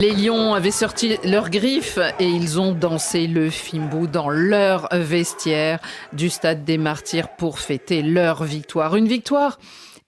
Les Lions avaient sorti leurs griffes et ils ont dansé le Fimbo dans leur vestiaire du Stade des Martyrs pour fêter leur victoire. Une victoire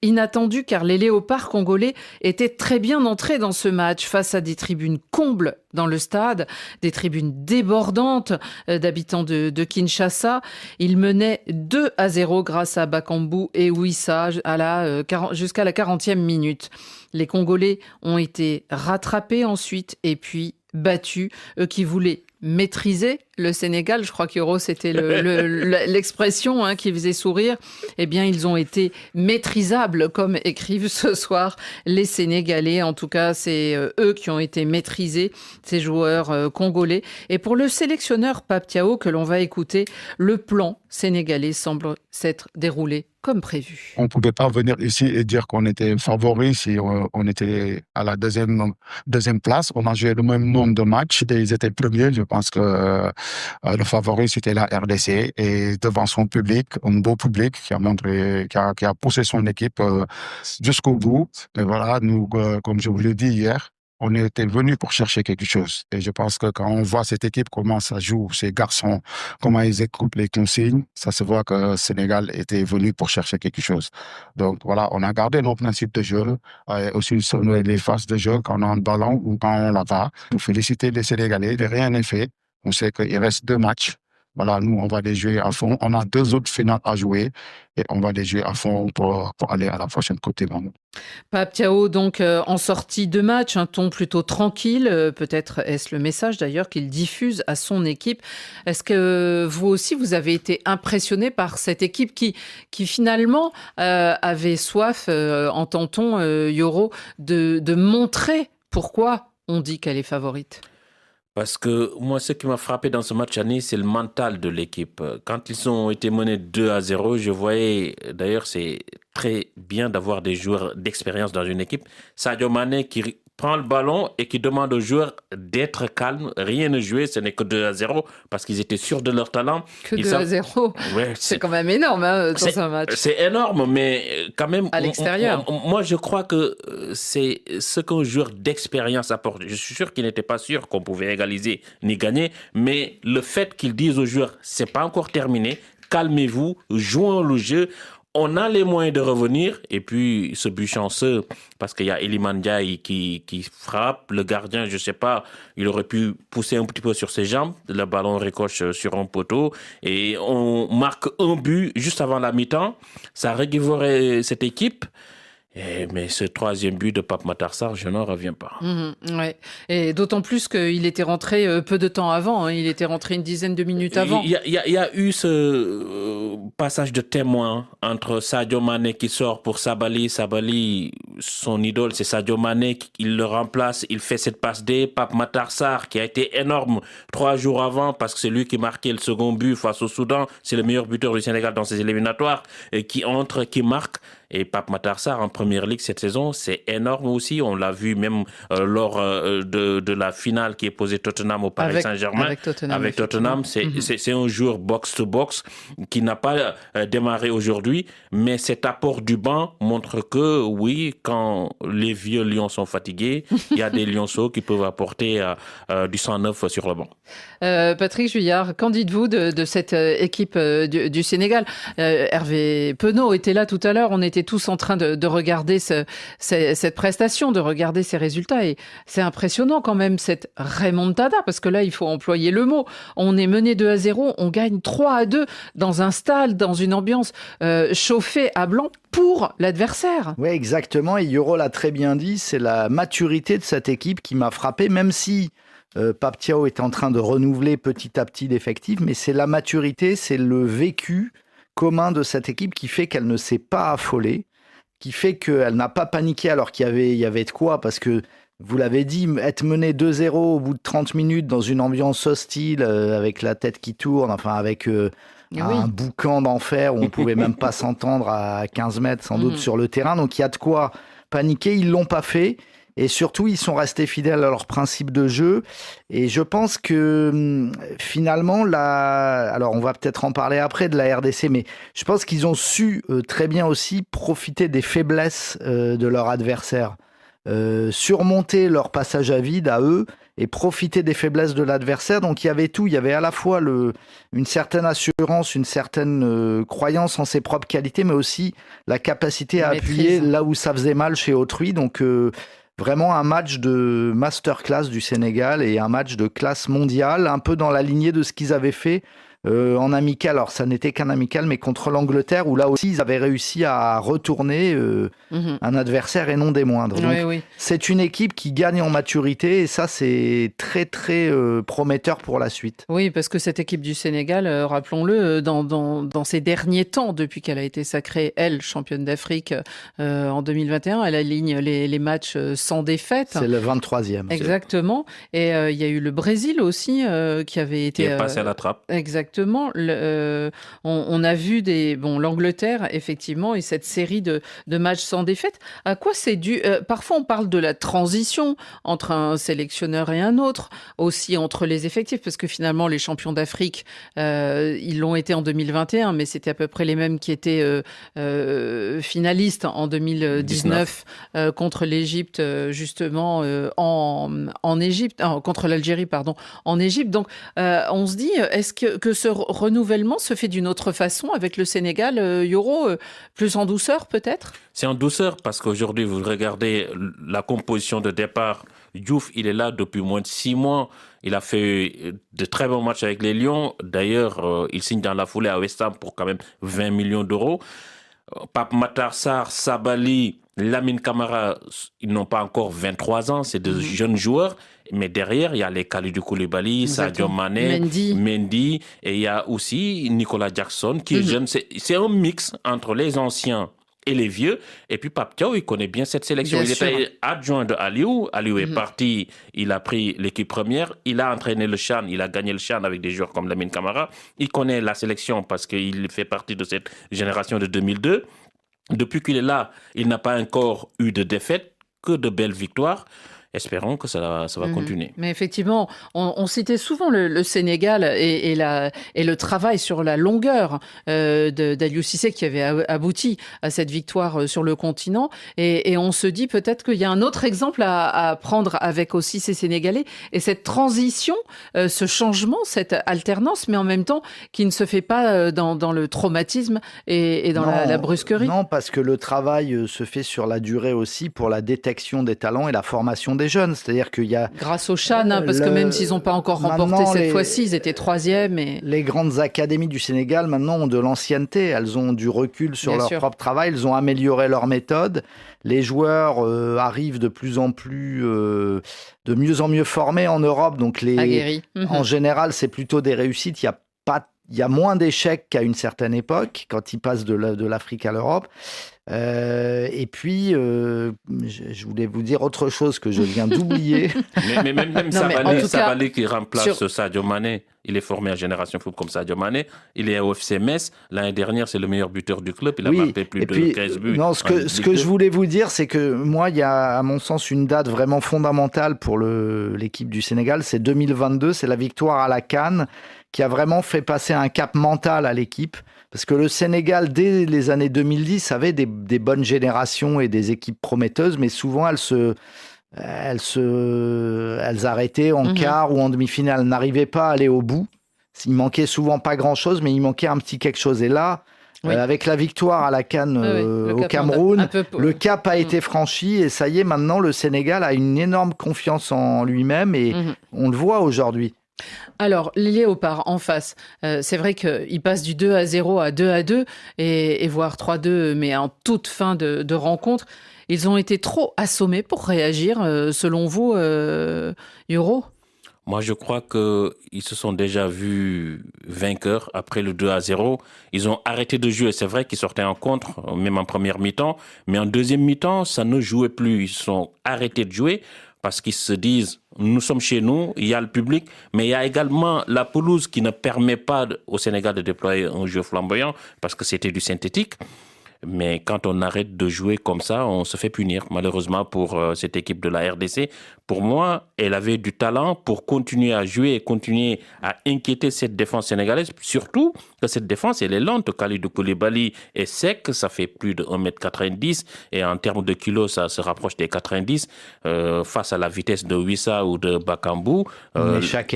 inattendue car les léopards congolais étaient très bien entrés dans ce match face à des tribunes combles dans le stade, des tribunes débordantes d'habitants de Kinshasa. Ils menaient 2-0 grâce à Bakambu et Wissa jusqu'à la 40e minute. Les Congolais ont été rattrapés ensuite et puis battus. Eux qui voulaient maîtriser le Sénégal, je crois qu'Euro c'était l'expression qui faisait sourire, eh bien ils ont été maîtrisables comme écrivent ce soir les Sénégalais. En tout cas, c'est eux qui ont été maîtrisés, ces joueurs congolais. Et pour le sélectionneur Pape Thiaw que l'on va écouter, le plan sénégalais semble s'être déroulé comme prévu. On ne pouvait pas venir ici et dire qu'on était favori si on était à la deuxième place. On a joué le même nombre de matchs et ils étaient premiers. Je pense que le favori, c'était la RDC. Et devant son public, un beau public qui a montré, qui a poussé son équipe jusqu'au bout. Et voilà, nous, comme je vous l'ai dit hier, on était venu pour chercher quelque chose. Et je pense que quand on voit cette équipe, comment ça joue, ces garçons, comment ils écoutent les consignes, ça se voit que le Sénégal était venu pour chercher quelque chose. Donc voilà, on a gardé nos principes de jeu, aussi sur les phases de jeu quand on a un ballon ou quand on l'a pas. Pour féliciter les Sénégalais, rien n'est fait. On sait qu'il reste 2 matchs. Voilà, nous, on va les jouer à fond. On a 2 autres finales à jouer et on va les jouer à fond pour aller à la prochaine Coupe du Monde. Pape Thiaw, donc, en sortie de match, un ton plutôt tranquille. Peut-être est-ce le message d'ailleurs qu'il diffuse à son équipe. Est-ce que vous aussi, vous avez été impressionné par cette équipe qui finalement avait soif, entend-on, Yoro, de montrer pourquoi on dit qu'elle est favorite? Parce que moi, ce qui m'a frappé dans ce match à Nice, c'est le mental de l'équipe. Quand ils ont été menés 2-0, je voyais, d'ailleurs, c'est très bien d'avoir des joueurs d'expérience dans une équipe. Sadio Mané qui prend le ballon et qui demande aux joueurs d'être calmes, rien ne jouer, ce n'est que 2-0 parce qu'ils étaient sûrs de leur talent. Que 2-0, ouais, c'est quand même énorme dans un match. C'est énorme, mais quand même... À l'extérieur. Moi, je crois que c'est ce qu'un joueur d'expérience apporte. Je suis sûr qu'il n'était pas sûr qu'on pouvait égaliser ni gagner, mais le fait qu'ils disent aux joueurs, c'est pas encore terminé, calmez-vous, jouons le jeu. On a les moyens de revenir, et puis ce but chanceux, parce qu'il y a Iliman Ndiaye qui frappe, le gardien, je sais pas, il aurait pu pousser un petit peu sur ses jambes, le ballon ricoche sur un poteau, et on marque un but juste avant la mi-temps, ça régulerait cette équipe. Mais ce 3e but de Pape Matar Sarr, je n'en reviens pas. Ouais. Et d'autant plus qu'il était rentré peu de temps avant. Il était rentré une dizaine de minutes avant. Il y a eu ce passage de témoin entre Sadio Mané qui sort pour Sabali. Sabali, son idole, c'est Sadio Mané. Il le remplace, il fait cette passe D. Pape Matar Sarr, qui a été énorme 3 jours avant, parce que c'est lui qui marquait le second but face au Soudan. C'est le meilleur buteur du Sénégal dans ses éliminatoires. Et qui entre, qui marque. Et Pape Matar Sarr en Première Ligue cette saison, c'est énorme aussi. On l'a vu même lors de la finale qui est posée Tottenham au Paris Saint-Germain. Avec Tottenham, c'est un joueur box-to-box qui n'a pas démarré aujourd'hui. Mais cet apport du banc montre que, oui, quand les vieux lions sont fatigués, il y a des lionceaux qui peuvent apporter du sang neuf sur le banc. Patrick Juillard, qu'en dites-vous de cette équipe du Sénégal? Hervé Penaud était là tout à l'heure. On était tous en train de regarder cette prestation, de regarder ces résultats. Et c'est impressionnant quand même, cette remontada, parce que là, il faut employer le mot. On est mené 2-0, on gagne 3-2 dans un stade, dans une ambiance chauffée à blanc pour l'adversaire. Oui, exactement. Et Yoro l'a très bien dit, c'est la maturité de cette équipe qui m'a frappé, même si Pape Thiaw est en train de renouveler petit à petit l'effectif, mais c'est la maturité, c'est le vécu commun de cette équipe qui fait qu'elle ne s'est pas affolée, qui fait qu'elle n'a pas paniqué alors qu'il y avait de quoi, parce que, vous l'avez dit, être mené 2-0 au bout de 30 minutes dans une ambiance hostile, avec la tête qui tourne, enfin avec un boucan d'enfer où on ne pouvait même pas s'entendre à 15 mètres sans doute sur le terrain, donc il y a de quoi paniquer, ils ne l'ont pas fait. Et surtout, ils sont restés fidèles à leurs principes de jeu. Et je pense que finalement, alors on va peut-être en parler après de la RDC, mais je pense qu'ils ont su très bien aussi profiter des faiblesses de leur adversaire. surmonter leur passage à vide à eux et profiter des faiblesses de l'adversaire. Donc il y avait tout, il y avait à la fois une certaine assurance, une certaine croyance en ses propres qualités, mais aussi la capacité à appuyer là où ça faisait mal chez autrui. Donc vraiment un match de masterclass du Sénégal et un match de classe mondiale, un peu dans la lignée de ce qu'ils avaient fait en amical. Alors ça n'était qu'un amical, mais contre l'Angleterre, où là aussi ils avaient réussi à retourner un adversaire et non des moindres. Donc, c'est une équipe qui gagne en maturité et ça c'est très très prometteur pour la suite. Oui, parce que cette équipe du Sénégal, rappelons-le, dans ces derniers temps, depuis qu'elle a été sacrée, elle, championne d'Afrique en 2021, elle aligne les matchs sans défaite. C'est le 23e. Exactement. Et il y a eu le Brésil aussi qui avait été... Qui est passé à la trappe. Exactement. On a vu l'Angleterre, effectivement, et cette série de matchs sans défaite. À quoi c'est dû? Parfois, on parle de la transition entre un sélectionneur et un autre, aussi entre les effectifs, parce que finalement, les champions d'Afrique, ils l'ont été en 2021, mais c'était à peu près les mêmes qui étaient finalistes en 2019 contre l'Égypte, justement, en Égypte, contre l'Algérie, pardon, en Égypte. Donc, on se dit, est-ce que ce renouvellement se fait d'une autre façon avec le Sénégal, Yoro, plus en douceur peut-être? C'est en douceur parce qu'aujourd'hui, vous regardez la composition de départ. Diouf, il est là depuis moins de 6 mois. Il a fait de très bons matchs avec les Lions. D'ailleurs, il signe dans la foulée à West Ham pour quand même 20 millions d'euros. Pape Matar Sarr, Sabali, Lamine Camara, ils n'ont pas encore 23 ans, c'est de jeunes joueurs. Mais derrière, il y a les Kalidou Koulibaly, Sadio Mané, Mendy, et il y a aussi Nicolas Jackson qui est jeune. C'est un mix entre les anciens et les vieux. Et puis Pape Thiaw, il connaît bien cette sélection. Il était adjoint de Aliou. Aliou est parti, il a pris l'équipe première. Il a entraîné le CHAN, il a gagné le CHAN avec des joueurs comme Lamine Camara. Il connaît la sélection parce qu'il fait partie de cette génération de 2002. Depuis qu'il est là, il n'a pas encore eu de défaite, que de belles victoires. Espérons que ça va continuer. Mais effectivement, on citait souvent le Sénégal et le travail sur la longueur d'Aliou Cissé qui avait abouti à cette victoire sur le continent. Et on se dit peut-être qu'il y a un autre exemple à prendre avec aussi ces Sénégalais. Et cette transition, ce changement, cette alternance, mais en même temps qui ne se fait pas dans le traumatisme et dans la brusquerie. Non, parce que le travail se fait sur la durée aussi pour la détection des talents et la formation des jeunes, c'est-à-dire qu'il y a... Grâce au CHAN, parce que même s'ils n'ont pas encore remporté cette fois-ci, ils étaient 3e. Les grandes académies du Sénégal, maintenant, ont de l'ancienneté, elles ont du recul sur leur propre travail, elles ont amélioré leur méthode. Les joueurs arrivent de plus en plus, de mieux en mieux formés en Europe, donc en général, c'est plutôt des réussites. Il y a moins d'échecs qu'à une certaine époque, quand ils passent de l'Afrique à l'Europe. Et puis, je voulais vous dire autre chose que je viens d'oublier. mais même Sabali qui remplace Sadio Mané, il est formé à Génération Foot comme Sadio Mané. Il est au FC Metz. L'année dernière, c'est le meilleur buteur du club. Il a marqué plus de 15 buts. Non, ce que je voulais vous dire, c'est que moi, il y a, à mon sens, une date vraiment fondamentale pour l'équipe du Sénégal. C'est 2022, c'est la victoire à la CAN qui a vraiment fait passer un cap mental à l'équipe. Parce que le Sénégal, dès les années 2010, avait des bonnes générations et des équipes prometteuses, mais souvent elles arrêtaient en quart ou en demi-finale, elles n'arrivaient pas à aller au bout. Il manquait souvent pas grand-chose, mais il manquait un petit quelque chose. Et là, avec la victoire à la CAN au Cameroun, le cap a été franchi et ça y est, maintenant le Sénégal a une énorme confiance en lui-même et on le voit aujourd'hui. Alors, les Léopards en face, c'est vrai qu'ils passent du 2-0 à 2-2 et voire 3-2, mais en toute fin de rencontre. Ils ont été trop assommés pour réagir, selon vous, Yoro? Moi, je crois qu'ils se sont déjà vus vainqueurs après le 2-0. Ils ont arrêté de jouer. C'est vrai qu'ils sortaient en contre, même en première mi-temps. Mais en deuxième mi-temps, ça ne jouait plus. Ils sont arrêtés de jouer parce qu'ils se disent, nous sommes chez nous, il y a le public, mais il y a également la pelouse qui ne permet pas au Sénégal de déployer un jeu flamboyant parce que c'était du synthétique. Mais quand on arrête de jouer comme ça, on se fait punir, malheureusement, pour cette équipe de la RDC. pour moi, elle avait du talent pour continuer à jouer et continuer à inquiéter cette défense sénégalaise. Surtout que cette défense, elle est lente. Kalidou Koulibaly est sec, ça fait plus de 1m90 et en termes de kilos, ça se rapproche des 90 face à la vitesse de Wissa ou de Bakambu. Meshak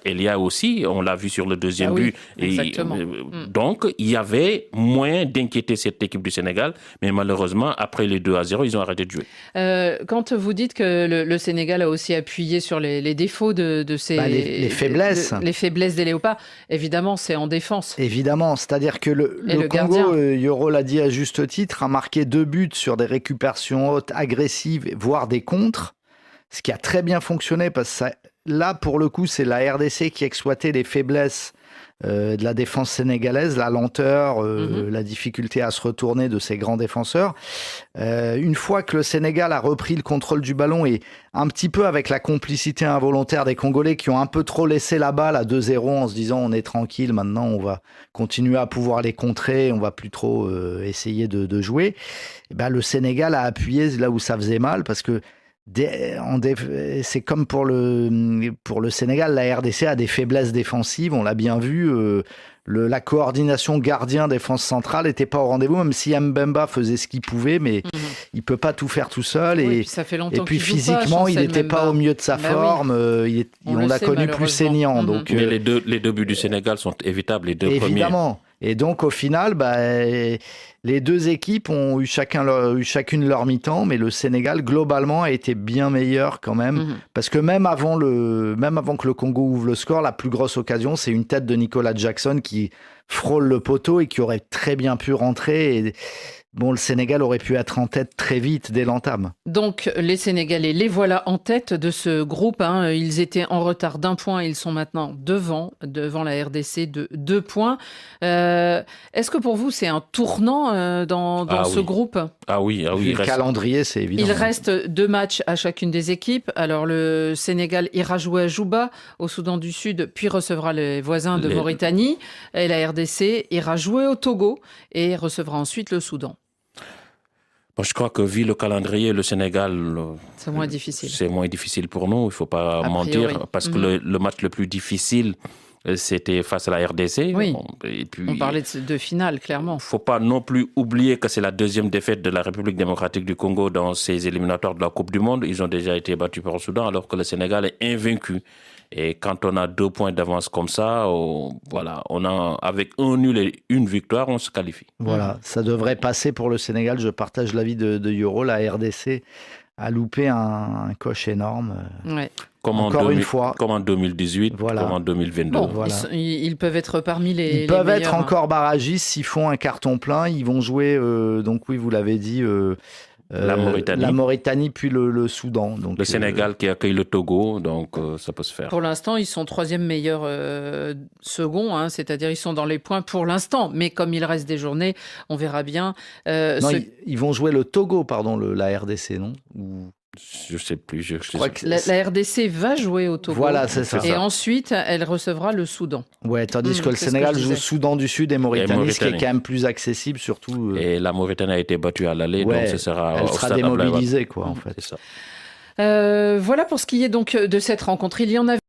Elia aussi, on l'a vu sur le deuxième but. Exactement. Donc, il y avait moyen d'inquiéter cette équipe du Sénégal, mais malheureusement, après les 2-0, ils ont arrêté de jouer. Quand vous dites que le Sénégal a aussi appuyé sur les défauts de ces... les faiblesses. Les faiblesses des Léopards, évidemment, c'est en défense. Évidemment, c'est-à-dire que le Congo, Yoro l'a dit à juste titre, a marqué 2 buts sur des récupérations hautes, agressives, voire des contres, ce qui a très bien fonctionné, parce que là, pour le coup, c'est la RDC qui exploitait les faiblesses de la défense sénégalaise, la lenteur, la difficulté à se retourner de ces grands défenseurs. Une fois que le Sénégal a repris le contrôle du ballon et un petit peu avec la complicité involontaire des Congolais qui ont un peu trop laissé la balle à 2-0 en se disant on est tranquille, maintenant on va continuer à pouvoir les contrer, on va plus trop essayer de jouer, et ben, le Sénégal a appuyé là où ça faisait mal parce que c'est comme pour le Sénégal, la RDC a des faiblesses défensives, on l'a bien vu. La coordination gardien-défense centrale n'était pas au rendez-vous, même si Mbemba faisait ce qu'il pouvait, mais il ne peut pas tout faire tout seul. Oui, ça fait longtemps et puis qu'il joue physiquement, pas, il n'était pas au mieux de sa forme. On l'a connu plus saignant. Donc, mais les deux buts du Sénégal sont évitables, les deux premiers. Évidemment. Et donc, au final, les deux équipes ont eu chacune leur mi-temps, mais le Sénégal, globalement, a été bien meilleur quand même. Parce que même avant que le Congo ouvre le score, la plus grosse occasion, c'est une tête de Nicolas Jackson qui frôle le poteau et qui aurait très bien pu rentrer. Et le Sénégal aurait pu être en tête très vite dès l'entame. Donc, les Sénégalais, les voilà en tête de ce groupe. Ils étaient en retard d'1 point. Ils sont maintenant devant la RDC de 2 points. Est-ce que pour vous, c'est un tournant dans ce groupe ? Ah oui. Le calendrier, c'est évident. Il reste 2 matchs à chacune des équipes. Alors, le Sénégal ira jouer à Juba, au Soudan du Sud, puis recevra les voisins de Mauritanie. Et la RDC ira jouer au Togo et recevra ensuite le Soudan. Je crois que vu le calendrier, le Sénégal... C'est moins difficile. C'est moins difficile pour nous, il ne faut pas mentir, parce que le match le plus difficile, c'était face à la RDC. Oui, et puis, on parlait de finale, clairement. Il ne faut pas non plus oublier que c'est la 2e défaite de la République démocratique du Congo dans ces éliminatoires de la Coupe du Monde. Ils ont déjà été battus par le Soudan, alors que le Sénégal est invaincu. Et quand on a 2 points d'avance comme ça, avec un nul et une victoire, on se qualifie. Voilà, ça devrait passer pour le Sénégal. Je partage l'avis de Yoro. La RDC a loupé un coche énorme. Ouais. Une fois. Comme en 2018, comme en 2022. Bon, voilà. Ils peuvent être parmi les Ils peuvent meilleurs, être encore barragistes s'ils font un carton plein. Ils vont jouer, donc oui, vous l'avez dit... la Mauritanie puis le Soudan. Donc, le Sénégal qui accueille le Togo, donc ça peut se faire. Pour l'instant, ils sont 3e meilleur second, c'est-à-dire ils sont dans les points pour l'instant. Mais comme il reste des journées, on verra bien. Ils vont jouer le Togo, la RDC, non ? Je sais plus. Je crois que la RDC va jouer au Togo. Voilà, c'est ça. Et ensuite, elle recevra le Soudan. Ouais, tandis que le Sénégal joue Soudan du Sud et Mauritanie, ce qui est quand même plus accessible, surtout. Et la Mauritanie a été battue à l'aller, donc ce sera. Elle sera démobilisée, quoi, en fait. C'est ça. Voilà pour ce qui est donc de cette rencontre. Il y en avait